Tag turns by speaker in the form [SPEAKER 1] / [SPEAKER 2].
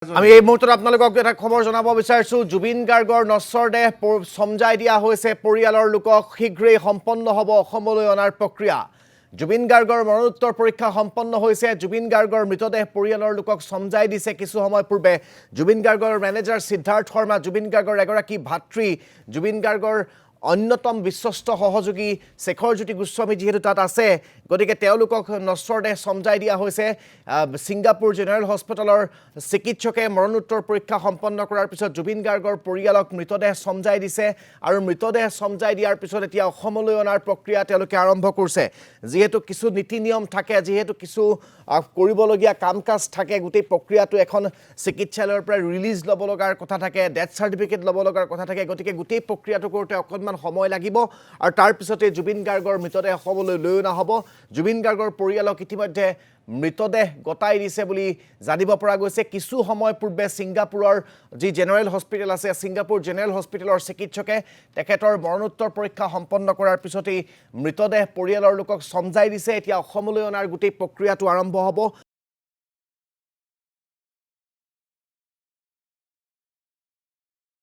[SPEAKER 1] আমি এই মুহূৰ্তত আপোনালোকক এটা খবৰ জনাব বিচাৰিছো জুবিন গাৰ্গৰ নশ্বৰ দেহ সমজাই দিয়া হৈছে পৰিয়ালৰ লোকক শীঘ্ৰেই সম্পন্ন হ'ব অসমলৈ অনাৰ প্ৰক্ৰিয়া জুবিন গাৰ্গৰ মৰণোত্তৰ পৰীক্ষা সম্পন্ন হৈছে জুবিন গাৰ্গৰ মৃতদেহ পৰিয়ালৰ লোকক সমজাই দিছে কিছু সময় পূৰ্বে জুবিন গাৰ্গৰ মেনেজাৰ সিদ্ধাৰ্থ শৰ্মা জুবিন গাৰ্গৰ এগৰাকী ভাতৃ জুবিন গাৰ্গৰ অন্যতম বিশ্বস্ত সহযোগী শেখৰ জ্যোতি গোস্বামী যেহেতু তাত আছে গতিকে তেওঁলোকক নশ্বৰ দেহ সমজাই দিয়া হৈছে সিংগাপুৰ জেনাৰেল হস্পিটেলৰ চিকিৎসকে মৰণোত্তৰ পৰীক্ষা সম্পন্ন কৰাৰ পিছত জুবিন গাৰ্গৰ পৰিয়ালক মৃতদেহ সমজাই দিছে আৰু মৃতদেহ সমজাই দিয়াৰ পিছত এতিয়া অসমলৈ অনাৰ প্ৰক্ৰিয়া তেওঁলোকে আৰম্ভ কৰিছে যেহেতু কিছু নীতি নিয়ম থাকে যেহেতু কিছু কৰিবলগীয়া কামকাজ থাকে গোটেই প্ৰক্ৰিয়াটো এখন চিকিৎসালয়ৰ পৰা ৰিলিজ ল'ব লগাৰ কথা থাকে ডেথ সাৰ্টিফিকেট ল'ব লগাৰ কথা থাকে গতিকে গোটেই প্ৰক্ৰিয়াটো কৰোঁতে অকণমান সময় লাগিব আৰু তাৰ পিছতে জুবিন গাৰ্গৰ মৃতদেহ অসমলৈ লৈ অনা হ'ব জুবিন গাৰ্গৰ পৰিয়ালক ইতিমধ্যে মৃতদেহ গতাই দিছে বুলি জানিব পৰা গৈছে কিছু সময় পূৰ্বে সিংগাপুৰৰ যি জেনাৰেল হস্পিটেল আছে সিংগাপুৰ জেনাৰেল হস্পিটেলৰ চিকিৎসকে তেখেতৰ মৰণোত্তৰ পৰীক্ষা সম্পন্ন কৰাৰ পিছতেই মৃতদেহ পৰিয়ালৰ লোকক সমজাই দিছে এতিয়া অসমলৈ অনাৰ গোটেই প্ৰক্ৰিয়াটো আৰম্ভ হ'ব